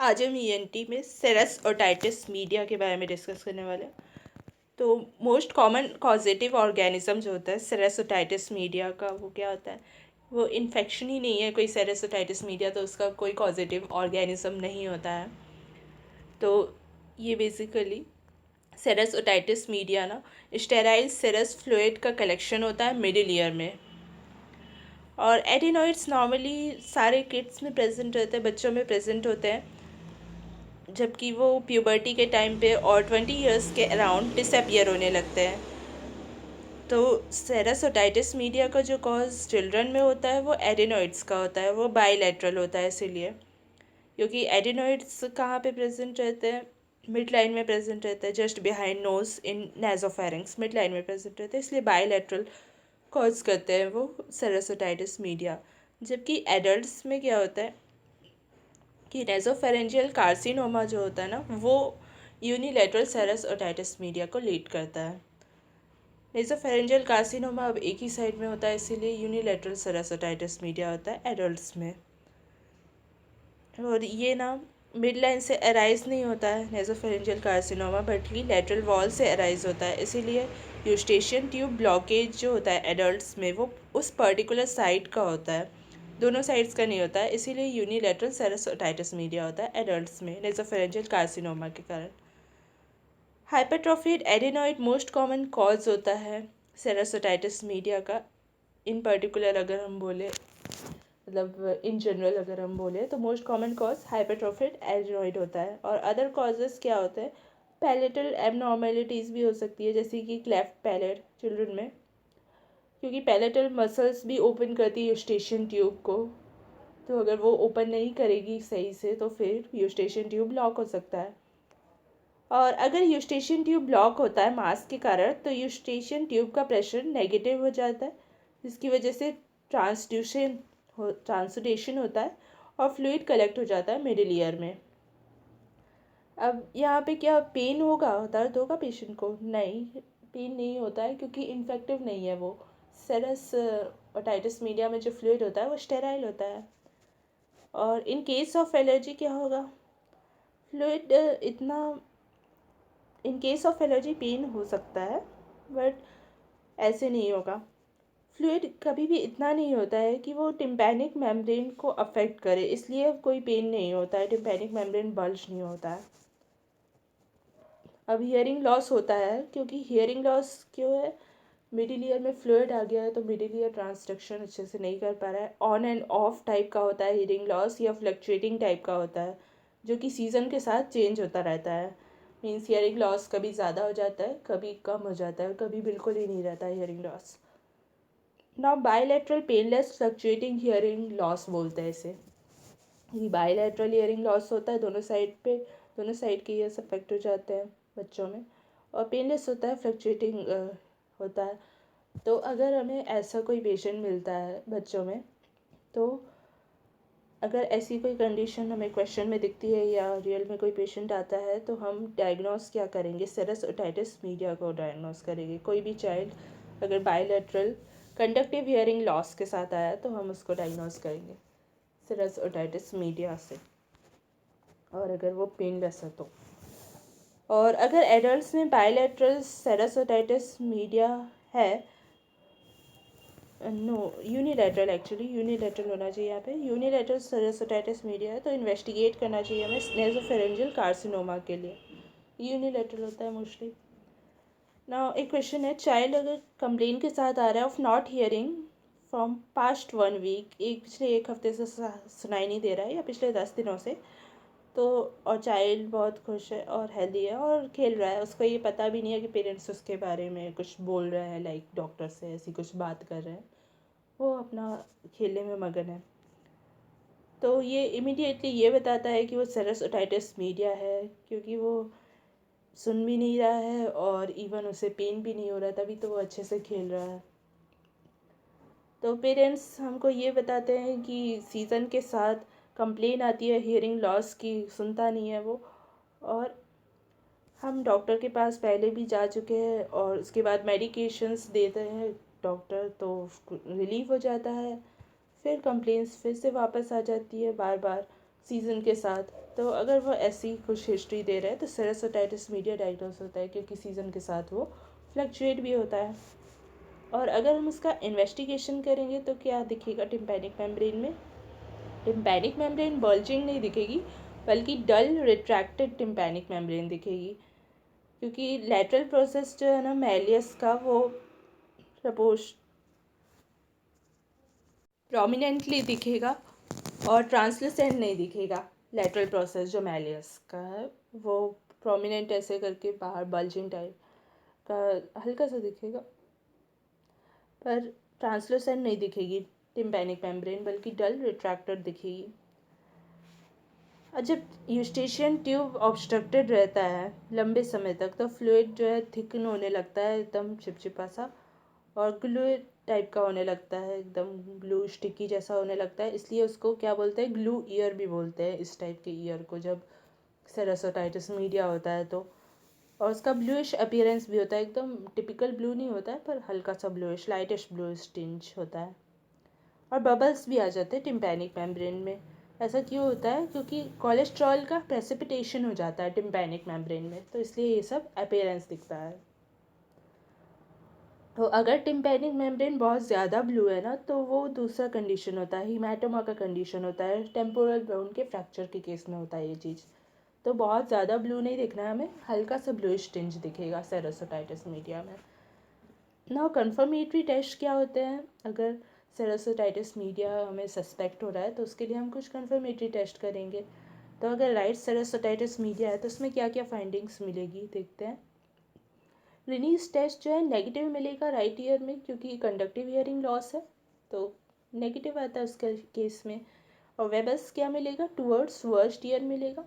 आज हम ईएनटी में सेरस ओटाइटिस मीडिया के बारे में डिस्कस करने वाले हैं। तो मोस्ट कॉमन कॉजेटिव ऑर्गेनिज्म जो होता है सेरस ओटाइटिस मीडिया का, वो क्या होता है? वो इन्फेक्शन ही नहीं है कोई सेरस ओटाइटिस मीडिया, तो उसका कोई कॉजेटिव ऑर्गेनिज्म नहीं होता है। तो ये बेसिकली सेरस ओटाइटिस मीडिया ना स्टेराइल सेरस फ्लूइड का कलेक्शन होता है मिडिल ईयर में। और एडिनोइड्स नॉर्मली सारे किड्स में प्रेजेंट रहते हैं, बच्चों में प्रेजेंट होते हैं, जबकि वो प्यूबर्टी के टाइम पे और 20 इयर्स के अराउंड डिसअपियर होने लगते हैं। तो सेरस ओटाइटिस मीडिया का जो कॉज चिल्ड्रन में होता है वो एडिनोइड्स का होता है, वो बाईलेटरल होता है। इसीलिए क्योंकि एडिनोइड्स कहाँ पे प्रेजेंट रहते हैं? मिड लाइन में प्रेजेंट रहते हैं, जस्ट बिहाइंड नोज इन नेजोफेरिंक्स, मिड लाइन में प्रेजेंट रहते हैं, इसलिए बाईलेटरल कॉज करते हैं वो सेरस ओटाइटिस मीडिया। जबकि एडल्ट्स में क्या होता है कि नेज़ोफेरेंजियल कार्सिनोमा जो होता है ना, वो यूनिलेटरल सेरस ओटाइटिस मीडिया को लीड करता है। नेज़ोफेरेंजियल कार्सिनोमा अब एक ही साइड में होता है, इसीलिए यूनिलेटरल सेरस ओटाइटिस मीडिया होता है एडल्ट्स में। और ये ना मिड लाइन से अराइज नहीं होता है नेज़ोफेरेंजियल कार्सिनोमा, बल्कि लेटरल वॉल से अराइज होता है। इसीलिए यूस्टेशियन ट्यूब ब्लॉकेज जो होता है एडल्ट्स में, वो उस पर्टिकुलर साइड का होता है, दोनों साइड्स का नहीं होता है। इसीलिए यूनिलेटरल सेरस ओटाइटिस मीडिया होता है एडल्ट्स में नेज़ोफेरेंजियल कार्सिनोमा के कारण। हाइपरट्रोफिड एडिनोइड मोस्ट कॉमन कॉज होता है सेरस ओटाइटिस मीडिया का। इन पर्टिकुलर अगर हम बोले, मतलब इन जनरल अगर हम बोले, तो मोस्ट कॉमन कॉज हाइपरट्रोफिड एडिनोइड होता है। और अदर कॉजेज़ क्या होते हैं? पैलेटल एबनॉर्मेलिटीज़ भी हो सकती है, जैसे कि क्लेफ्ट पैलेट चिल्ड्रन में, क्योंकि पैलेटल मसल्स भी ओपन करती है यूस्टेशियन ट्यूब को। तो अगर वो ओपन नहीं करेगी सही से, तो फिर यूस्टेशियन ट्यूब ब्लॉक हो सकता है। और अगर यूस्टेशियन ट्यूब ब्लॉक होता है मास के कारण, तो यूस्टेशियन ट्यूब का प्रेशर नेगेटिव हो जाता है, जिसकी वजह से ट्रांसुडेशन होता है और फ्लूइड कलेक्ट हो जाता है मिडिल ईयर में। अब यहाँ पे क्या पेन होगा, दर्द होगा पेशेंट को? नहीं, पेन नहीं होता है, क्योंकि इन्फेक्टिव नहीं है वो। सेरस ओटाइटिस मीडिया में जो फ्लूइड होता है वो स्टेराइल होता है। और इन केस ऑफ एलर्जी क्या होगा? फ्लूइड इतना, in case of allergy pain हो सकता है, बट ऐसे नहीं होगा। फ्लूइड कभी भी इतना नहीं होता है कि वो टिम्पैनिक मेम्ब्रेन को अफेक्ट करे, इसलिए कोई पेन नहीं होता है, टिम्पैनिक मेम्ब्रेन बल्ज नहीं होता है। अब हियरिंग लॉस होता है, क्योंकि हियरिंग लॉस क्यों है? मिडिल ईयर में फ्लूइड आ गया है, तो मिडिल ईयर ट्रांसडक्शन अच्छे से नहीं कर पा रहा है। ऑन एंड ऑफ टाइप का होता है हियरिंग लॉस, या फ्लक्चुएटिंग टाइप का होता है, जो कि सीज़न के साथ चेंज होता रहता है। मीन्स हियरिंग लॉस कभी ज़्यादा हो जाता है, कभी कम हो जाता है, कभी बिल्कुल ही नहीं रहता है hearing loss. Now bilateral painless fluctuating hearing loss बोलते हैं इसे। ये बायलैटरल हियरिंग लॉस होता है, दोनों साइड पे, दोनों साइड के ईयर्स अफेक्ट हो जाते हैं बच्चों में। और पेनलेस होता है, फ्लक्चुएटिंग होता है। तो अगर हमें ऐसा कोई पेशेंट मिलता है बच्चों में, तो अगर ऐसी कोई कंडीशन हमें क्वेश्चन में दिखती है या रियल में कोई पेशेंट आता है, तो हम डायग्नोस क्या करेंगे? सेरस ओटाइटिस मीडिया को डायग्नोस करेंगे। कोई भी चाइल्ड अगर बायलैटरल कंडक्टिव हियरिंग लॉस के साथ आया, तो हम उसको डायग्नोस करेंगे सेरस ओटाइटिस मीडिया से, और अगर वो पेनलेस है तो। और अगर एडल्ट्स में बायलैटरल सेरस ओटाइटिस मीडिया है, नो यूनिलैटरल, एक्चुअली यूनिलैटरल होना चाहिए यहाँ पे, यूनिलैटरल सेरस ओटाइटिस मीडिया है, तो इन्वेस्टिगेट करना चाहिए हमें नेज़ोफेरेंजियल कार्सिनोमा के लिए। यूनिलैटरल होता है मोस्टली। ना एक क्वेश्चन है, चाइल्ड अगर कंप्लेन के साथ आ रहा है of not hearing from past 1 week, पिछले 1 हफ्ते से सुनाई नहीं दे रहा है, या पिछले 10 दिनों से, तो और चाइल्ड बहुत खुश है और हेल्दी है और खेल रहा है, उसको ये पता भी नहीं है कि पेरेंट्स उसके बारे में कुछ बोल रहे हैं, लाइक डॉक्टर से ऐसी कुछ बात कर रहे हैं, वो अपना खेलने में मगन है, तो ये इमीडिएटली ये बताता है कि वो सेरस ओटाइटिस मीडिया है, क्योंकि वो सुन भी नहीं रहा है और इवन उसे पेन भी नहीं हो रहा, तभी तो वो अच्छे से खेल रहा है। तो पेरेंट्स हमको ये बताते हैं कि सीज़न के साथ कंप्लेन आती है हियरिंग लॉस की, सुनता नहीं है वो, और हम डॉक्टर के पास पहले भी जा चुके हैं और उसके बाद मेडिकेशंस देते हैं डॉक्टर, तो रिलीफ हो जाता है। फिर कंप्लेंट्स फिर से वापस आ जाती है बार बार, सीज़न के साथ। तो अगर वो ऐसी कुछ हिस्ट्री दे रहा है तो सेरेस ओटाइटिस मीडिया डायग्नोस होता है, क्योंकि सीज़न के साथ वो फ्लक्चुएट भी होता है। और अगर हम उसका इन्वेस्टिगेशन करेंगे तो क्या दिखेगा टिम्पैनिक मेम्ब्रेन में? टिम्पैनिक मेम्ब्रेन बल्जिंग नहीं दिखेगी, बल्कि डल रिट्रैक्टेड टिम्पैनिक मेम्ब्रेन दिखेगी, क्योंकि लैटरल प्रोसेस जो है ना मैलियस का, वो सपोज प्रोमिनेंटली दिखेगा और ट्रांसलूसेंट नहीं दिखेगा। लैटरल प्रोसेस जो मैलियस का है वो प्रोमिनेंट ऐसे करके बाहर बल्जिंग टाइप का हल्का सा दिखेगा, पर ट्रांसलूसेंट नहीं दिखेगी टिम्पैनिक मेम्ब्रेन, बल्कि डल रिट्रैक्टेड दिखेगी। और जब यूस्टेशियन ट्यूब ऑब्स्ट्रक्टेड रहता है लंबे समय तक तो फ्लूइड जो है थिकन होने लगता है, एकदम चिपचिपा सा, और ग्लू टाइप का होने लगता है, एकदम ग्लू स्टिकी जैसा होने लगता है। इसलिए उसको क्या बोलते हैं, ग्लू ईयर भी बोलते हैं इस टाइप के ईयर को, जब सेरेस ओटाइटिस मीडिया होता है तो। और उसका ब्लूइश अपीयरेंस भी होता है, एकदम टिपिकल ब्लू नहीं होता है, पर हल्का सा ब्लूइश, लाइटिश ब्लूइश टिंज होता है। और बबल्स भी आ जाते हैं टिम्पैनिक मेम्ब्रेन में। ऐसा क्यों होता है? क्योंकि कोलेस्ट्रॉल का प्रेसिपिटेशन हो जाता है टिम्पैनिक मेम्ब्रेन में, तो इसलिए ये सब अपीयरेंस दिखता है। तो अगर टिम्पैनिक मेम्ब्रेन बहुत ज़्यादा ब्लू है ना, तो वो दूसरा कंडीशन होता है, हीमाटोमा का कंडीशन होता है, टेम्पोरल बोन के फ्रैक्चर के केस में होता है ये चीज़। तो बहुत ज़्यादा ब्लू नहीं दिखना है हमें, हल्का सा ब्लूइश टिंज दिखेगा सेरेस ओटाइटिस मीडिया में। नाउ कन्फर्मेटरी टेस्ट क्या होते हैं? अगर सेरेस ओटाइटिस मीडिया हमें सस्पेक्ट हो रहा है तो उसके लिए हम कुछ कन्फर्मेटरी टेस्ट करेंगे। तो अगर राइट सेरेस ओटाइटिस मीडिया है तो उसमें क्या क्या फाइंडिंग्स मिलेगी, देखते हैं। रिनीज टेस्ट जो है नेगेटिव मिलेगा राइट ईयर में, क्योंकि कंडक्टिव हीयरिंग लॉस है, तो नेगेटिव आता है उसके केस में। और वेबस क्या मिलेगा? टूवर्ड्स वर्स्ट ईयर मिलेगा,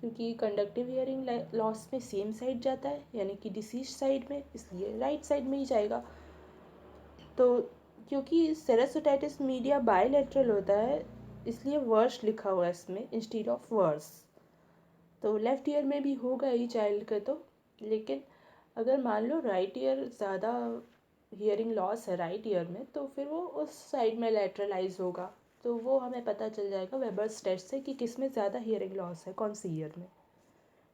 क्योंकि कंडक्टिव हीयरिंग लॉस में सेम साइड जाता है, यानी कि डिसीज साइड में, इसलिए राइट साइड में ही जाएगा। तो क्योंकि सेरेस ओटाइटिस मीडिया बायलैटरल होता है, इसलिए वर्स्ट लिखा हुआ है इसमें इंस्टीड ऑफ वर्स। तो लेफ्ट ईयर में भी होगा ही चाइल्ड का तो, लेकिन अगर मान लो राइट ईयर ज़्यादा हियरिंग लॉस है राइट ईयर में, तो फिर वो उस साइड में लैटरलाइज होगा। तो वो हमें पता चल जाएगा वेबर्स टेस्ट से कि किस में ज़्यादा हियरिंग लॉस है, कौन सी ईयर में।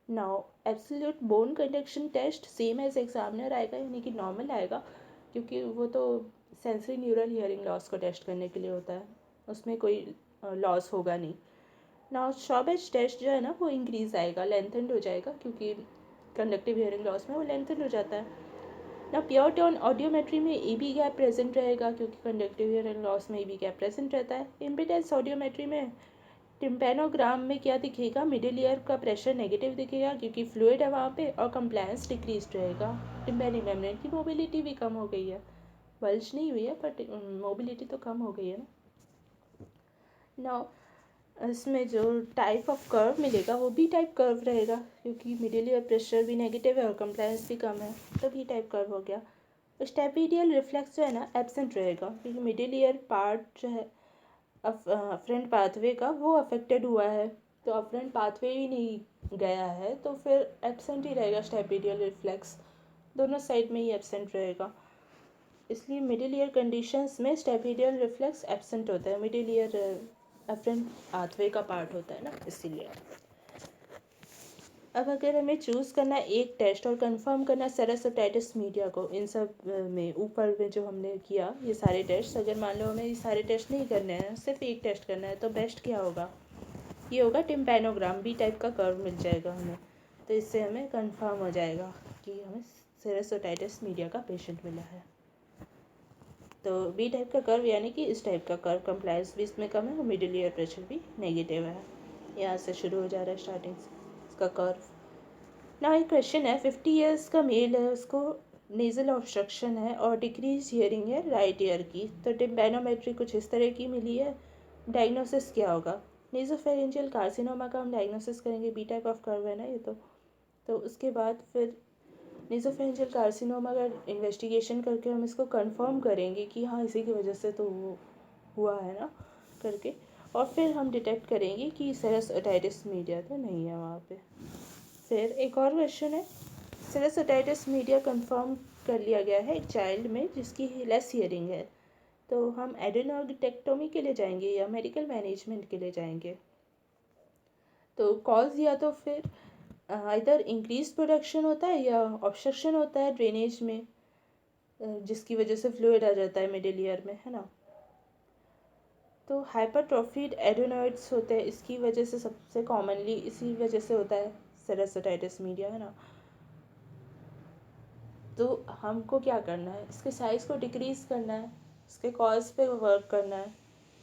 Now absolute bone conduction test same as examiner आएगा, यानी कि नॉर्मल आएगा, क्योंकि वो तो सेंसरी न्यूरल हियरिंग लॉस को टेस्ट करने के लिए होता है, उसमें कोई लॉस होगा नहीं। नाउ शॉबेज टेस्ट जो है ना वो इंक्रीज आएगा, लेंथेंड हो जाएगा, क्योंकि कंडक्टिव हियरिंग लॉस में वो लेंथेंड हो जाता है ना। प्योर टोन ऑडियोमेट्री में ई बी गैप प्रेजेंट रहेगा, क्योंकि कंडक्टिव हियरिंग लॉस में ई बी गैप प्रेजेंट रहता है। इम्पिडेंस ऑडियोमेट्री में टिम्पेनोग्राम में क्या दिखेगा? मिडिल ईयर का प्रेशर नेगेटिव दिखेगा, क्योंकि फ्लूइड है वहाँ पे, और कंप्लायंस डिक्रीज रहेगा। टिम्पेनिक मेम्ब्रेन की मोबिलिटी भी कम हो गई है, बल्ज नहीं हुई है बट मोबिलिटी तो कम हो गई है ना। इसमें जो टाइप ऑफ कर्व मिलेगा वो बी टाइप कर्व रहेगा, क्योंकि मिडिल ईयर प्रेशर भी नेगेटिव है और कंप्लायंस भी कम है, तो बी टाइप कर्व हो गया। स्टेपिडियल रिफ्लेक्स जो है ना एब्सेंट रहेगा, क्योंकि मिडिल ईयर पार्ट जो है अफरेंट पाथवे का वो अफेक्टेड हुआ है, तो अफरेंट पाथवे ही नहीं गया है, तो फिर एब्सेंट ही रहेगा स्टेपिडियल रिफ्लेक्स, दोनों साइड में ही एब्सेंट रहेगा। इसलिए मिडिल ईयर कंडीशंस में स्टेपिडियल रिफ्लेक्स एब्सेंट होता है, मिडिल ईयर अफरेंट पाथवे का पार्ट होता है ना, इसीलिए। अब अगर हमें चूज़ करना है एक टेस्ट और कंफर्म करना है सेरेस ओटाइटिस मीडिया को, इन सब में ऊपर में जो हमने किया ये सारे टेस्ट, अगर मान लो हमें ये सारे टेस्ट नहीं करने हैं, सिर्फ एक टेस्ट करना है, तो बेस्ट क्या होगा? ये होगा टिम्पैनोग्राम, बी टाइप का कर्व मिल जाएगा हमें, तो इससे हमें कंफर्म हो जाएगा कि हमें सेरेस ओटाइटिस मीडिया का पेशेंट मिला है। तो बी टाइप का कर्व यानी कि इस टाइप का कर्व, कंप्लायंस भी इसमें कम है और मिडिल ईयर प्रेशर भी नेगेटिव है। यहाँ से शुरू हो जा रहा है स्टार्टिंग से इसका कर्व। ना एक क्वेश्चन है, 50 ईयर्स का मेल है, उसको नेज़ल ऑब्स्ट्रक्शन है और डिक्रीज हियरिंग है राइट ईयर की, तो टिम्पैनोमेट्री कुछ इस तरह की मिली है, डायग्नोसिस क्या होगा? नेज़ोफेरेंजियल कार्सिनोमा का हम डायग्नोसिस करेंगे, बी टाइप ऑफ कर्व है ना ये तो उसके बाद फिर नेज़ोफेरेंजियल कार्सिनोमा का इन्वेस्टिगेशन करके हम इसको कंफर्म करेंगे कि हाँ इसी की वजह से तो वो हुआ है ना करके, और फिर हम डिटेक्ट करेंगे कि सेरेस ओटाइटिस मीडिया तो नहीं है वहाँ पे। फिर एक और क्वेश्चन है, सेरेस ओटाइटिस मीडिया कंफर्म कर लिया गया है एक चाइल्ड में जिसकी लेस हियरिंग है, तो हम एडेनोइडक्टोमी के लिए जाएंगे या मेडिकल मैनेजमेंट के लिए जाएंगे? तो कॉज या तो फिर इधर इंक्रीज प्रोडक्शन होता है या ऑब्स्ट्रक्शन होता है ड्रेनेज में, जिसकी वजह से फ्लूइड आ जाता है मिडिल ईयर में, है ना। तो हाइपरट्रोफीड एडेनोइड्स होते हैं, इसकी वजह से सबसे कॉमनली इसी वजह से होता है सेरस ओटाइटिस मीडिया, है ना। तो हमको क्या करना है, इसके साइज़ को डिक्रीज़ करना है, इसके कॉज पे वर्क करना है।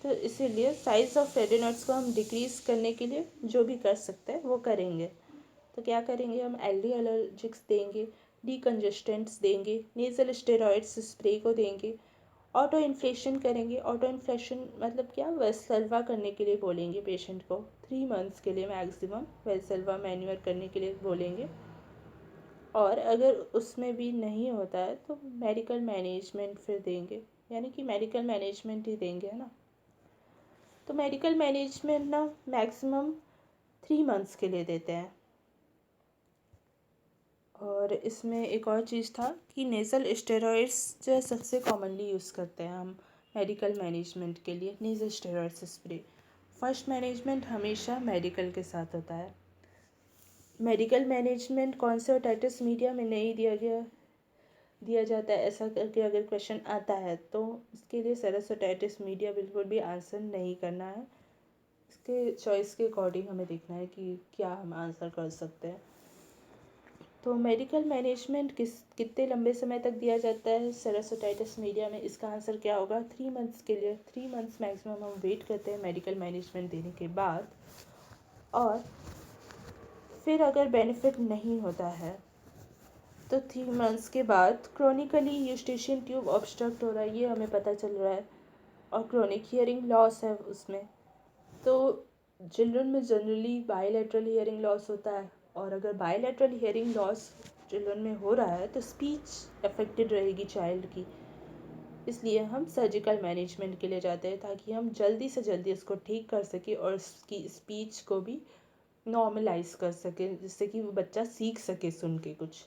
तो इसीलिए साइज़ ऑफ एडेनोइड्स को हम डिक्रीज़ करने के लिए जो भी कर सकते हैं वो करेंगे। तो क्या करेंगे, हम एल्डी एलर्जिक्स देंगे, डीकंजेस्टेंट्स देंगे, नेज़ल स्टेरॉइड्स स्प्रे को देंगे, ऑटो इन्फ्लेशन करेंगे। ऑटो इन्फ्लेशन मतलब क्या, वेल्सेल्वा करने के लिए बोलेंगे पेशेंट को 3 मंथ्स के लिए मैक्सिमम वेल्सेल्वा मैन्यूअर करने के लिए बोलेंगे। और अगर उसमें भी नहीं होता है तो मेडिकल मैनेजमेंट फिर देंगे, यानी कि मेडिकल मैनेजमेंट ही देंगे, है ना। तो मेडिकल मैनेजमेंट ना मैक्सिमम 3 मंथ्स के लिए देते हैं। और इसमें एक और चीज़ था कि नेज़ल स्टेरॉइड्स जो सबसे कॉमनली यूज़ करते हैं हम मेडिकल मैनेजमेंट के लिए, nasal steroids spray. First management हमेशा मेडिकल के साथ होता है। मेडिकल मैनेजमेंट कौन से ओटाइटिस मीडिया में नहीं दिया जाता है, ऐसा करके अगर क्वेश्चन आता है तो इसके लिए सेरस ओटाइटिस मीडिया बिल्कुल भी आंसर नहीं करना है। इसके चॉइस के अकॉर्डिंग हमें देखना है कि क्या हम आंसर कर सकते हैं। तो मेडिकल मैनेजमेंट कितने लंबे समय तक दिया जाता है सेरस ओटाइटिस मीडिया में, इसका आंसर क्या होगा, 3 मंथ्स के लिए। 3 मंथ्स मैक्सिमम हम वेट करते हैं मेडिकल मैनेजमेंट देने के बाद। और फिर अगर बेनिफिट नहीं होता है तो 3 मंथ्स के बाद क्रोनिकली यूस्टेशियन ट्यूब ऑब्स्ट्रक्ट हो रहा है, ये हमें पता चल रहा है, और क्रोनिक हियरिंग लॉस है उसमें। तो चिल्ड्रन में जनरली बायलैटरल हियरिंग लॉस होता है, और अगर बायलैटरल हियरिंग लॉस चिल्ड्रन में हो रहा है तो स्पीच अफेक्टेड रहेगी चाइल्ड की। इसलिए हम सर्जिकल मैनेजमेंट के लिए जाते हैं ताकि हम जल्दी से जल्दी उसको ठीक कर सकें और उसकी स्पीच को भी नॉर्मलाइज कर सकें, जिससे कि वो बच्चा सीख सके सुन के कुछ,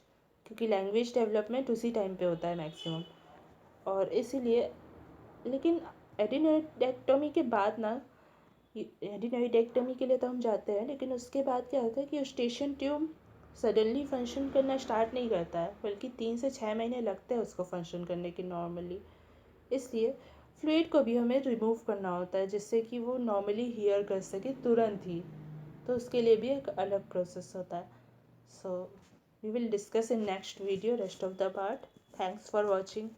क्योंकि लैंग्वेज डेवलपमेंट उसी टाइम पे होता है मैक्सिमम। और इसीलिए लेकिन एडिनोइडेक्टोमी के बाद ना, एडिनोइडेक्टोमी के लिए तो हम जाते हैं, लेकिन उसके बाद क्या होता है कि यूस्टेशियन ट्यूब सडनली फंक्शन करना स्टार्ट नहीं करता है, बल्कि 3 से 6 महीने लगते हैं उसको फंक्शन करने के नॉर्मली। इसलिए फ्लूइड को भी हमें रिमूव करना होता है जिससे कि वो नॉर्मली हियर कर सके तुरंत ही। तो उसके लिए भी एक अलग प्रोसेस होता है। So we will discuss in next video rest of the part. Thanks for watching.